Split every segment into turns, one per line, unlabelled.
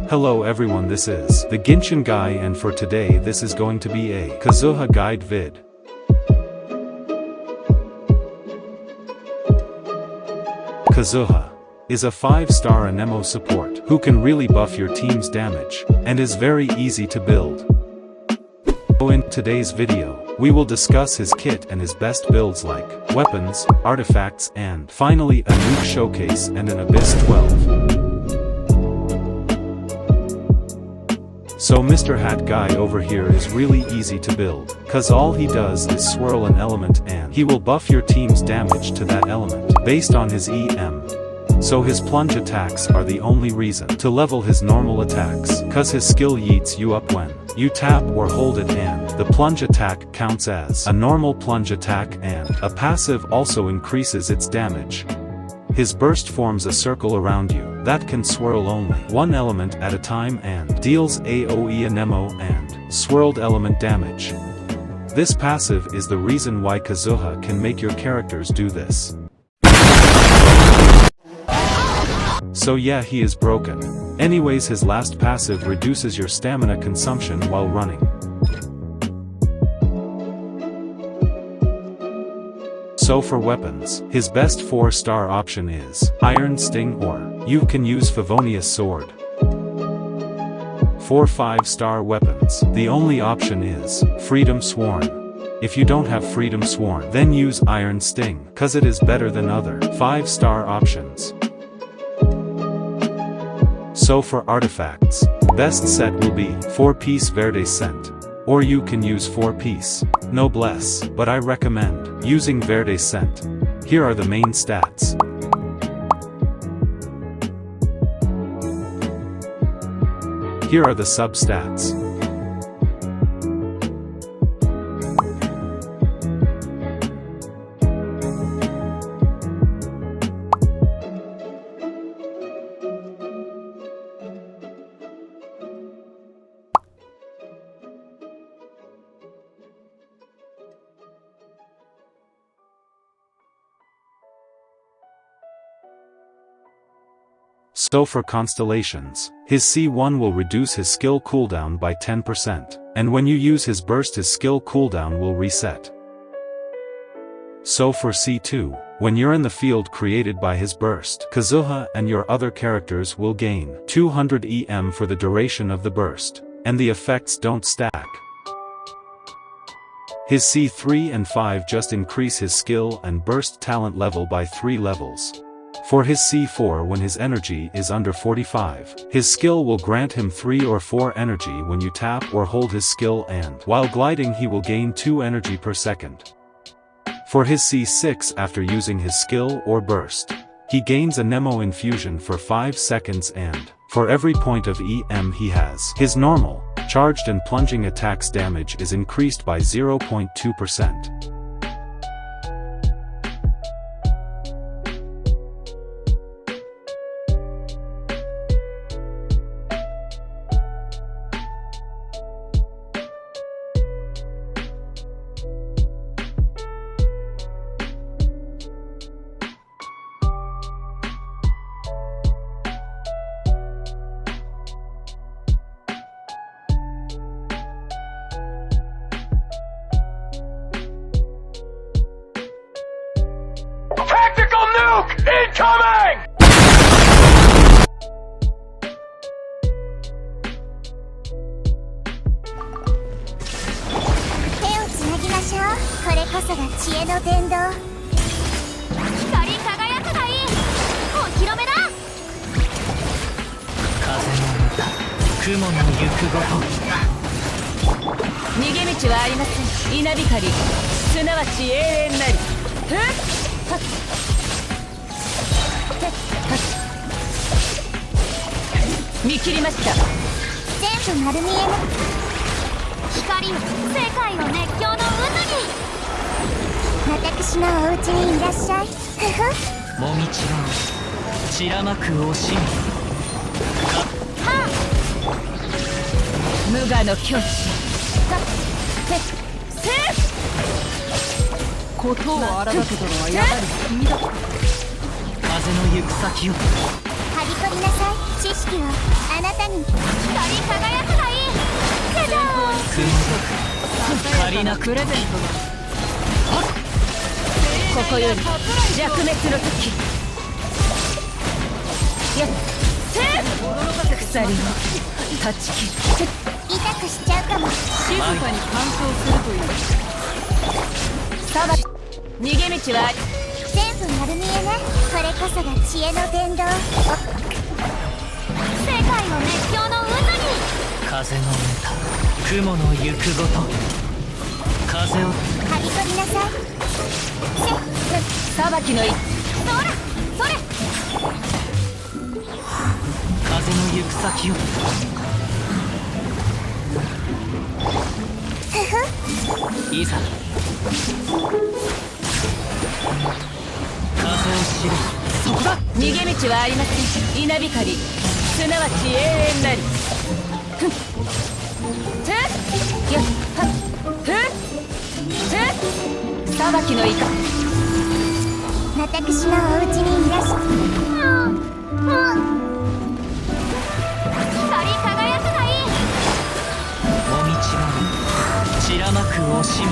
Hello everyone, this is the Genshin guy, and for today this is going to be a Kazuha guide vid. Kazuha is a 5-star Anemo support who can really buff your team's damage and is very easy to build. So in today's video, we will discuss his kit and his best builds like weapons, artifacts, and finally a nuke showcase and an Abyss 12. So Mr. Hat guy over here is really easy to build, cause all he does is swirl an element and he will buff your team's damage to that element based on his EM. So his plunge attacks are the only reason to level his normal attacks, cause his skill yeets you up when you tap or hold it, and the plunge attack counts as a normal plunge attack, and a passive also increases its damage. His burst forms a circle around you that can swirl only one element at a time and deals AoE Anemo and swirled element damage. This passive is the reason why Kazuha can make your characters do this. So yeah, he is broken. Anyways, his last passive reduces your stamina consumption while running. So for weapons, his best 4-star option is Iron Sting, or you can use Favonius Sword. For 5-star weapons, the only option is Freedom Sworn. If you don't have Freedom Sworn, then use Iron Sting, cause it is better than other 5-star options. So for artifacts, best set will be 4-piece Verde Scent, or you can use 4-piece Noblesse, but I recommend using Verde Scent. Here are the main stats. Here are the sub-stats. So for constellations, his C1 will reduce his skill cooldown by 10%, and when you use his burst his skill cooldown will reset. So for C2, when you're in the field created by his burst, Kazuha and your other characters will gain 200 EM for the duration of the burst, and the effects don't stack. His C3 and 5 just increase his skill and burst talent level by 3 levels. For his C4, when his energy is under 45, his skill will grant him 3 or 4 energy when you tap or hold his skill, and while gliding he will gain 2 energy per second. For his C6, after using his skill or burst, he gains a Nemo infusion for 5 seconds, and for every point of EM he has, his normal, charged and plunging attacks damage is increased by 0.2%.
Incoming!
手をつなぎましょう。これこそが知恵の伝道。光り輝くがいい。お披露目だ。
風の歌、雲の行くごと。逃げ道はありません。稲光、すなわち永遠なり。見切りました。
全部丸見えの光よ、世界を熱狂の渦に。私のお家にいらっしゃい。ふふ。
もみちろん散らまく惜しみ。無我の境地。ことを荒立てたのはやはり君だ。風の行く先を。
はびこりなさい。知識をあなたに。
りなプレゼントだ。ここより弱滅の時。やっ鎖を断ち切る。
痛くしちゃうかも。
静かに干渉するというさば逃げ道は
全部丸見えね。これこそが知恵の伝道。世界を熱狂の渦に。
風の歌雲の行くごと風を
はびこりなさい。
裁きの一
そらそれ。
風の行く先をいざ風を知る。
そこだ。逃げ道はありません。稲光すなわち永遠なり。ふんてやっはっふんて裁きのいか。
私のお家にいらっしゃ光り輝くがいい。
もみちが散らまく惜しみ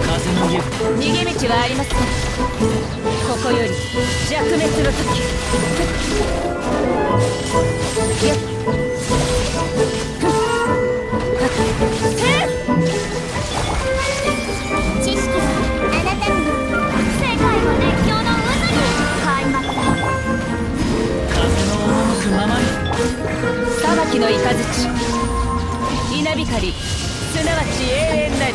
風の行く
逃げ道はありません。ここより弱滅の時。やっ
知識はあなたに世界を熱狂の渦に開幕だ。
風の赴くままに
裁きの雷稲光すなわち永遠なり。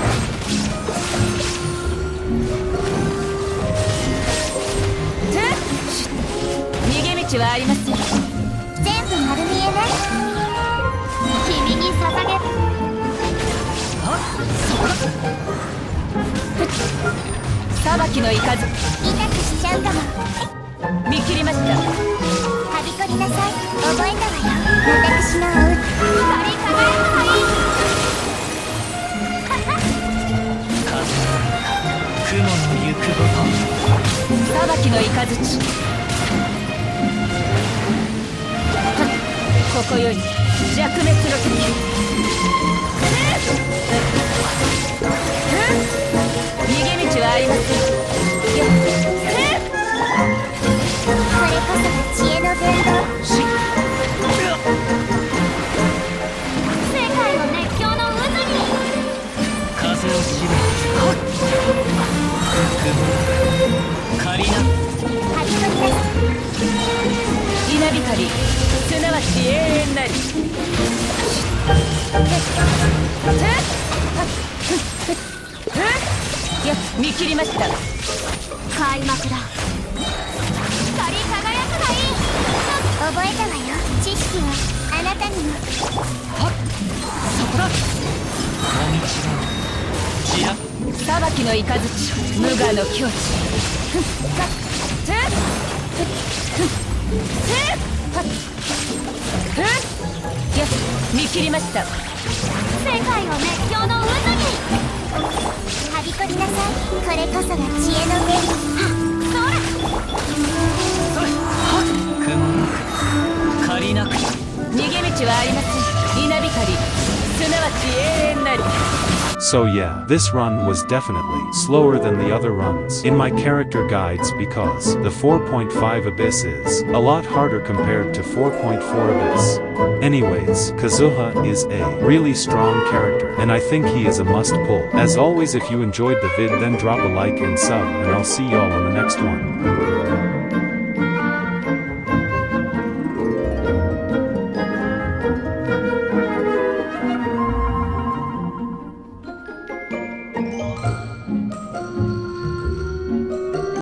逃げ道はありません。
全部丸見えね。君に捧げる。
裁きの雷
痛くしちゃうかも。
見切りました。
はびこりなさい。覚えたわよ。私のお家。光り輝くがいい。
風の歌雲の行くごと
裁きの雷ここより弱滅の時。逃げ道はありません。
これこそが知恵の伝道。世界を熱狂の渦に。
風を知る雲借りな
はびこりなさい。
稲光すなわち永遠なり。やっ見切りました。
開幕だ。光り輝くがいい。覚えたわよ。知識はあなたにも。
そこだ。
もみちが散ら
裁きの雷無我の境地。やっ見切りました。
世界を熱狂の渦に。はびこりなさい。これこそが知恵の伝道。そら
雲の借りなく
逃げ道はありません。稲光すなわち永遠なり。
So yeah, this run was definitely slower than the other runs in my character guides because the 4.5 Abyss is a lot harder compared to 4.4 Abyss. Anyways, Kazuha is a really strong character and I think he is a must pull. As always, if you enjoyed the vid then drop a like and sub and I'll see y'all on the next one.